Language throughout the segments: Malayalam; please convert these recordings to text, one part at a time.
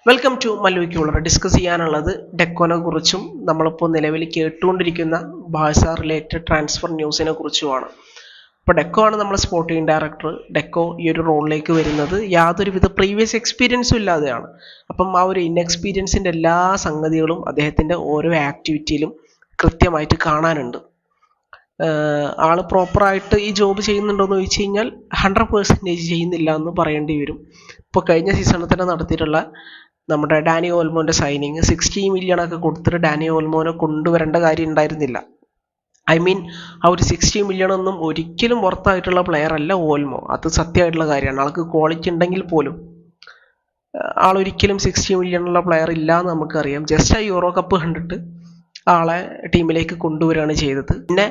വെൽക്കം ടു മല്ലുവിക്കുള്ള ഡിസ്കസ് ചെയ്യാനുള്ളത് ഡെക്കോനെ കുറിച്ചും നമ്മളിപ്പോൾ നിലവിൽ കേട്ടുകൊണ്ടിരിക്കുന്ന ബാഴ്സ റിലേറ്റഡ് ട്രാൻസ്ഫർ ന്യൂസിനെ കുറിച്ചുമാണ്. ഇപ്പോൾ ഡെക്കോ ആണ് നമ്മുടെ സ്പോർട്ടിംഗ് ഡയറക്ടർ. ഡെക്കോ ഈ ഒരു റോളിലേക്ക് വരുന്നത് യാതൊരുവിധ പ്രീവിയസ് എക്സ്പീരിയൻസും ഇല്ലാതെയാണ്. അപ്പം ആ ഒരു ഇൻഎക്സ്പീരിയൻസിൻ്റെ എല്ലാ സംഗതികളും അദ്ദേഹത്തിൻ്റെ ഓരോ ആക്ടിവിറ്റിയിലും കൃത്യമായിട്ട് കാണാനുണ്ട്. ആള് പ്രോപ്പറായിട്ട് ഈ ജോബ് ചെയ്യുന്നുണ്ടോ എന്ന് ചോദിച്ചു കഴിഞ്ഞാൽ 100% ചെയ്യുന്നില്ല എന്ന് പറയേണ്ടി വരും. ഇപ്പോൾ കഴിഞ്ഞ സീസണിൽ തന്നെ നടത്തിയിട്ടുള്ള നമ്മുടെ ഡാനി ഓൾമോൻ്റെ സൈനിങ് 60 million ഒക്കെ കൊടുത്തിട്ട് ഡാനി ഓൾമോനെ കൊണ്ടുവരേണ്ട കാര്യം ഉണ്ടായിരുന്നില്ല. ഐ മീൻ ആ ഒരു 60 million ഒന്നും ഒരിക്കലും പുറത്തായിട്ടുള്ള പ്ലെയർ അല്ല ഓൾമോ. അത് സത്യമായിട്ടുള്ള കാര്യമാണ്. ആൾക്ക് ക്വാളിറ്റി ഉണ്ടെങ്കിൽ പോലും ആളൊരിക്കലും 60 million ഉള്ള പ്ലെയർ ഇല്ല എന്ന് നമുക്കറിയാം. ജസ്റ്റ് ആ യൂറോ കപ്പ് കണ്ടിട്ട് ആളെ ടീമിലേക്ക് കൊണ്ടുവരികയാണ് ചെയ്തത്. പിന്നെ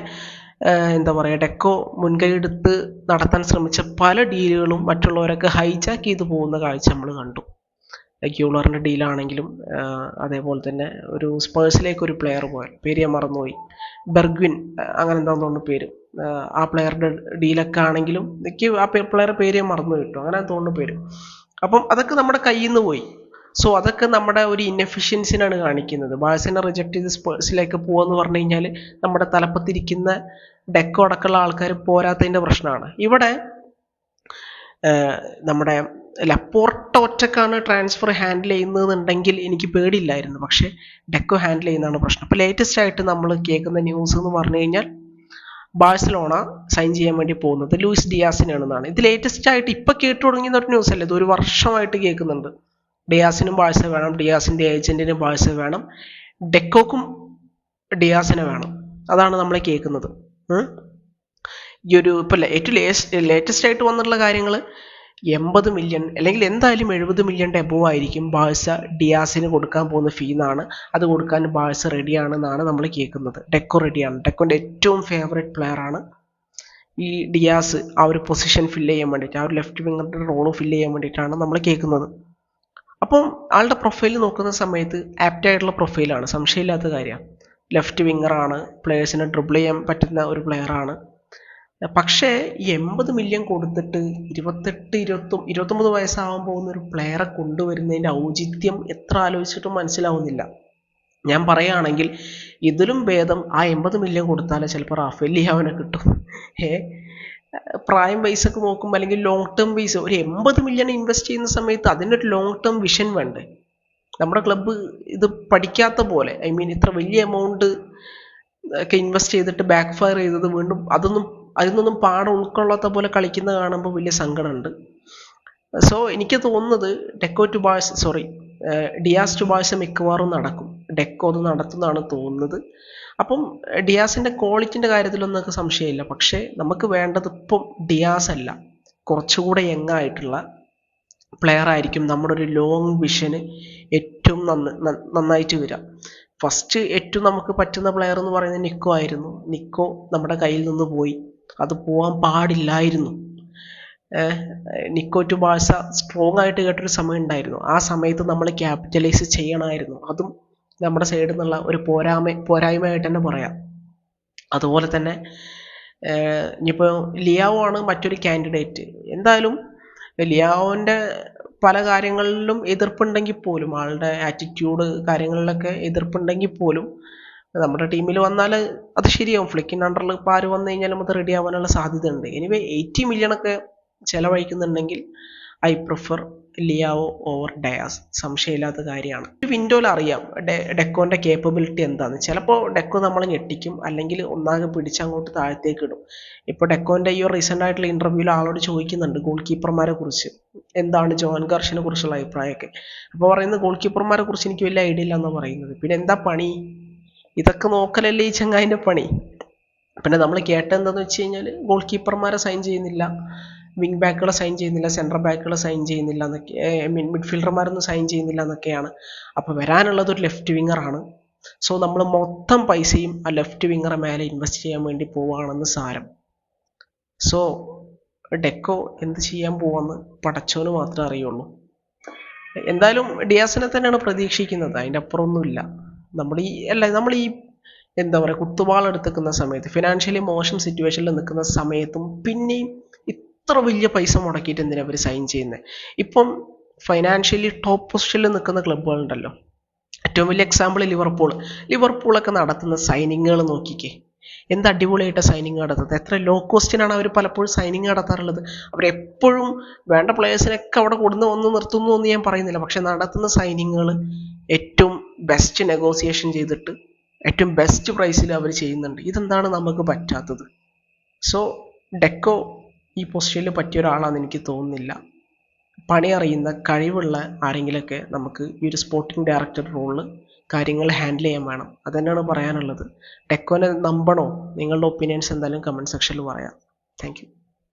എന്താ പറയുക, ഡെക്കോ മുൻകൈ എടുത്ത് നടത്താൻ ശ്രമിച്ച പല ഡീലുകളും മറ്റുള്ളവരൊക്കെ ഹൈജാക്ക് ചെയ്ത് പോകുന്ന കാഴ്ച നമ്മൾ കണ്ടു. ഗ്യൂളറിൻ്റെ ഡീലാണെങ്കിലും അതേപോലെ തന്നെ ഒരു സ്പേഴ്സിലേക്ക് ഒരു പ്ലെയർ പോയാൽ പേര് ഞാൻ മറന്നുപോയി, ബെർഗ്വിൻ അങ്ങനെ എന്താണെന്ന് തോന്നുന്നു പേര്. ആ പ്ലെയറുടെ ഡീലൊക്കെ ആണെങ്കിലും എനിക്ക് ആ പ്ലെയറുടെ പേര് ഞാൻ മറന്നു കിട്ടും, അങ്ങനെ തോന്നുന്നു പേര്. അപ്പം അതൊക്കെ നമ്മുടെ കയ്യിൽ നിന്ന് പോയി. സോ അതൊക്കെ നമ്മുടെ ഒരു ഇൻഎഫിഷ്യൻസിനാണ് കാണിക്കുന്നത്. ബാഴ്സനെ റിജക്ട് ചെയ്ത് സ്പേഴ്സിലേക്ക് പോകുമെന്ന് പറഞ്ഞു കഴിഞ്ഞാൽ നമ്മുടെ തലപ്പത്തിരിക്കുന്ന ഡെക്കോ അടക്കമുള്ള ആൾക്കാർ പോരാത്തതിൻ്റെ പ്രശ്നമാണ്. ഇവിടെ നമ്മുടെ ലപ്പോർട്ട ഒറ്റക്കാണ് ട്രാൻസ്ഫർ ഹാൻഡിൽ ചെയ്യുന്നതെന്നുണ്ടെങ്കിൽ എനിക്ക് പേടിയില്ലായിരുന്നു. പക്ഷേ ഡെക്കോ ഹാൻഡിൽ ചെയ്യുന്നതാണ് പ്രശ്നം. ഇപ്പോൾ ലേറ്റസ്റ്റ് ആയിട്ട് നമ്മൾ കേൾക്കുന്ന ന്യൂസ് എന്ന് പറഞ്ഞു കഴിഞ്ഞാൽ ബാഴ്സലോണ സൈൻ ചെയ്യാൻ വേണ്ടി പോകുന്നത് ലൂയിസ് ഡിയാസിനാണെന്നാണ്. ഇത് ലേറ്റസ്റ്റ് ആയിട്ട് ഇപ്പം കേട്ടു തുടങ്ങിയ ഒരു ന്യൂസ് അല്ല, ഇത് ഒരു വർഷമായിട്ട് കേൾക്കുന്നുണ്ട്. ഡിയാസിനും ബാഴ്സ വേണം, ഡിയാസിൻ്റെ ഏജന്റിനും ബാഴ്സ വേണം, ഡെക്കോക്കും ഡിയാസിനെ വേണം. അതാണ് നമ്മൾ കേൾക്കുന്നത്. ഈ ഒരു ഇപ്പോൾ ഏറ്റവും ലേറ്റസ്റ്റ് ആയിട്ട് വന്നിട്ടുള്ള കാര്യങ്ങൾ 80 million അല്ലെങ്കിൽ എന്തായാലും 70 million എബോവ് ആയിരിക്കും ബാഴ്സ ഡിയാസിന് കൊടുക്കാൻ പോകുന്ന ഫീ എന്നാണ്. അത് കൊടുക്കാൻ ബാഴ്സ റെഡിയാണെന്നാണ് നമ്മൾ കേൾക്കുന്നത്. ഡെക്കോ റെഡിയാണ്. ഡെക്കോൻ്റെ ഏറ്റവും ഫേവറേറ്റ് പ്ലെയർ ആണ് ഈ ഡിയാസ്. ആ ഒരു പൊസിഷൻ ഫില്ല് ചെയ്യാൻ വേണ്ടിയിട്ട്, ആ ഒരു ലെഫ്റ്റ് വിങ്ങറിൻ്റെ റോള് ഫില്ല് ചെയ്യാൻ വേണ്ടിയിട്ടാണ് നമ്മൾ കേൾക്കുന്നത്. അപ്പം ആളുടെ പ്രൊഫൈൽ നോക്കുന്ന സമയത്ത് ആപ്റ്റായിട്ടുള്ള പ്രൊഫൈലാണ്, സംശയമില്ലാത്ത കാര്യമാണ്. ലെഫ്റ്റ് വിങ്ങറാണ്, പ്ലെയേഴ്സിനെ ഡ്രിബിൾ ചെയ്യാൻ പറ്റുന്ന ഒരു പ്ലെയറാണ്. പക്ഷേ ഈ 80 million കൊടുത്തിട്ട് 29 വയസ്സാവാൻ പോകുന്ന ഒരു പ്ലെയറെ കൊണ്ടുവരുന്നതിൻ്റെ ഔചിത്യം എത്ര ആലോചിച്ചിട്ടും മനസ്സിലാവുന്നില്ല. ഞാൻ പറയുകയാണെങ്കിൽ ഇതിലും ഭേദം ആ 80 million കൊടുത്താലേ ചിലപ്പോൾ റാഫേൽ ലിയാവിനെ കിട്ടും. പ്രായം വയസ്സൊക്കെ നോക്കുമ്പോൾ അല്ലെങ്കിൽ ലോങ് ടേം വൈസ് ഒരു 80 million ഇൻവെസ്റ്റ് ചെയ്യുന്ന സമയത്ത് അതിനൊരു ലോങ് ടേം വിഷൻ വേണ്ടേ? നമ്മുടെ ക്ലബ്ബ് ഇത് പഠിക്കാത്ത പോലെ, ഐ മീൻ ഇത്ര വലിയ എമൗണ്ട് ഒക്കെ ഇൻവെസ്റ്റ് ചെയ്തിട്ട് ബാക്ക് ഫയർ ചെയ്തത് വീണ്ടും അതിനൊന്നും പാഠം ഉൾക്കൊള്ളാത്ത പോലെ കളിക്കുന്ന കാണുമ്പോൾ വലിയ സങ്കടമുണ്ട്. സോ എനിക്ക് തോന്നുന്നത് ഡിയാസ് ടു ബാഴ്സ മിക്കവാറും നടക്കും. ഡെക്കോ അത് നടത്തുന്നതാണ് തോന്നുന്നത്. അപ്പം ഡിയാസിൻ്റെ ക്വാളിറ്റിൻ്റെ കാര്യത്തിലൊന്നും സംശയമില്ല. പക്ഷേ നമുക്ക് വേണ്ടത് ഇപ്പം ഡിയാസ് അല്ല, കുറച്ചുകൂടെ യങ്ങായിട്ടുള്ള പ്ലെയർ ആയിരിക്കും നമ്മുടെ ഒരു ലോങ് വിഷന് ഏറ്റവും നന്നായിട്ട് വരിക. ഫസ്റ്റ് ഏറ്റവും നമുക്ക് പറ്റുന്ന പ്ലെയർ എന്ന് പറയുന്നത് നിക്കോ ആയിരുന്നു. നിക്കോ നമ്മുടെ കയ്യിൽ നിന്ന് പോയി, അത് പോകാൻ പാടില്ലായിരുന്നു. നിക്കോ ടു ബാഴ്സ സ്ട്രോങ് ആയിട്ട് കേട്ടൊരു സമയം ഉണ്ടായിരുന്നു. ആ സമയത്ത് നമ്മൾ ക്യാപിറ്റലൈസ് ചെയ്യണമായിരുന്നു. അതും നമ്മുടെ സൈഡിൽ നിന്നുള്ള ഒരു പോരായ്മയായിട്ട് തന്നെ പറയാം. അതുപോലെ തന്നെ ഇനിയിപ്പോൾ ലിയാവോ ആണ് മറ്റൊരു കാൻഡിഡേറ്റ്. എന്തായാലും ലിയാവോൻ്റെ പല കാര്യങ്ങളിലും എതിർപ്പുണ്ടെങ്കിൽ പോലും, ആളുടെ ആറ്റിറ്റ്യൂഡ് കാര്യങ്ങളിലൊക്കെ എതിർപ്പുണ്ടെങ്കിൽ പോലും നമ്മുടെ ടീമിൽ വന്നാൽ അത് ശരിയാവും. ഫ്ലിക്കിൻ്റെ അണ്ടറിൽ ഇപ്പോൾ ആര് വന്നു കഴിഞ്ഞാലും അത് റെഡി ആവാനുള്ള സാധ്യത ഉണ്ട്. എനിവേ 80 million ഒക്കെ ചിലവഴിക്കുന്നുണ്ടെങ്കിൽ I prefer Leao over Dias, സംശയമില്ലാത്ത കാര്യമാണ്. ഒരു വിൻഡോയിൽ അറിയാം ഡെക്കോൻ്റെ കേപ്പബിലിറ്റി എന്താണെന്ന്. ചിലപ്പോൾ ഡെക്കോ നമ്മളെ ഞെട്ടിക്കും, അല്ലെങ്കിൽ ഒന്നാകെ പിടിച്ചങ്ങോട്ട് താഴത്തേക്ക് ഇടും. ഇപ്പോൾ ഡെക്കോൻ്റെ ഈ റീസെൻ്റ് ആയിട്ടുള്ള ഇൻ്റർവ്യൂവിൽ ആളോട് ചോദിക്കുന്നുണ്ട് ഗോൾ കീപ്പർമാരെ കുറിച്ച്, എന്താണ് ജോൻ ഗാർഷ്യനെ കുറിച്ചുള്ള അഭിപ്രായമൊക്കെ. അപ്പോൾ പറയുന്നത് ഗോൾ കീപ്പർമാരെ കുറിച്ച് എനിക്ക് വലിയ ഐഡിയ ഇല്ല എന്നാണ് പറയുന്നത്. പിന്നെ എന്താ പണി, ഇതൊക്കെ നോക്കലല്ലേ ഈ ചങ്ങായിൻ്റെ പണി. പിന്നെ നമ്മൾ കേട്ടെന്താന്ന് വെച്ച് കഴിഞ്ഞാൽ ഗോൾ കീപ്പർമാരെ സൈൻ ചെയ്യുന്നില്ല, വിങ് ബാക്കുകളെ സൈൻ ചെയ്യുന്നില്ല, സെൻട്രൽ ബാക്കുകളെ സൈൻ ചെയ്യുന്നില്ല എന്നൊക്കെ, മിഡ്ഫീൽഡർമാരൊന്നും സൈൻ ചെയ്യുന്നില്ല എന്നൊക്കെയാണ്. അപ്പോൾ വരാനുള്ളത് ഒരു ലെഫ്റ്റ് വിങ്ങറാണ്. സോ നമ്മൾ മൊത്തം പൈസയും ആ ലെഫ്റ്റ് വിങ്ങറെ മേലെ ഇൻവെസ്റ്റ് ചെയ്യാൻ വേണ്ടി പോവുകയാണെന്ന് സാരം. സോ ഡെക്കോ എന്ത് ചെയ്യാൻ പോവാന്ന് പടച്ചോന് മാത്രമേ അറിയുള്ളൂ. എന്തായാലും ഡിയാസിനെ തന്നെയാണ് പ്രതീക്ഷിക്കുന്നത്, അതിൻ്റെ അപ്പുറമൊന്നുമില്ല. നമ്മൾ ഈ എന്താ പറയുക, കുത്തുവാളെടുത്തുക്കുന്ന സമയത്ത്, ഫിനാൻഷ്യലി മോശം സിറ്റുവേഷനിൽ നിൽക്കുന്ന സമയത്തും പിന്നെയും ഇത്ര വലിയ പൈസ മുടക്കിയിട്ട് എന്തിനാണ് അവർ സൈൻ ചെയ്യുന്നത്? ഇപ്പം ഫൈനാൻഷ്യലി ടോപ്പ് പൊസിഷനിൽ നിൽക്കുന്ന ക്ലബ്ബുകളുണ്ടല്ലോ, ഏറ്റവും വലിയ എക്സാമ്പിൾ ലിവർപൂളൊക്കെ നടത്തുന്ന സൈനിങ്ങുകൾ നോക്കിക്കേ, എന്ത് അടിപൊളിയായിട്ട് സൈനിങ് നടത്തുന്നത്. എത്ര ലോ കോസ്റ്റിനാണ് അവർ പലപ്പോഴും സൈനിങ് നടത്താറുള്ളത്. അവരെപ്പോഴും വേണ്ട പ്ലേയേഴ്സിനൊക്കെ അവിടെ ഒന്ന് നിർത്തുന്നു എന്ന് ഞാൻ പറയുന്നില്ല, പക്ഷെ നടത്തുന്ന സൈനിങ്ങുകൾ ഏറ്റവും ബെസ്റ്റ് നെഗോസിയേഷൻ ചെയ്തിട്ട് ഏറ്റവും ബെസ്റ്റ് പ്രൈസിൽ അവർ ചെയ്യുന്നുണ്ട്. ഇതെന്താണ് നമുക്ക് പറ്റാത്തത്? സോ ഡെക്കോ ഈ പൊസിഷനിൽ പറ്റിയ ഒരാളാണെന്ന് എനിക്ക് തോന്നുന്നില്ല. പണി അറിയുന്ന കഴിവുള്ള ആരെങ്കിലുമൊക്കെ നമുക്ക് ഈ ഒരു സ്പോർട്ടിംഗ് ഡയറക്ടർ റോളിൽ കാര്യങ്ങൾ ഹാൻഡിൽ ചെയ്യാൻ വേണം. അതുതന്നെയാണ് പറയാനുള്ളത്. ഡെക്കോനെ നമ്പണോ? നിങ്ങളുടെ ഒപ്പീനിയൻസ് എന്തായാലും കമൻറ്റ് സെക്ഷനിൽ പറയാം. Thank you.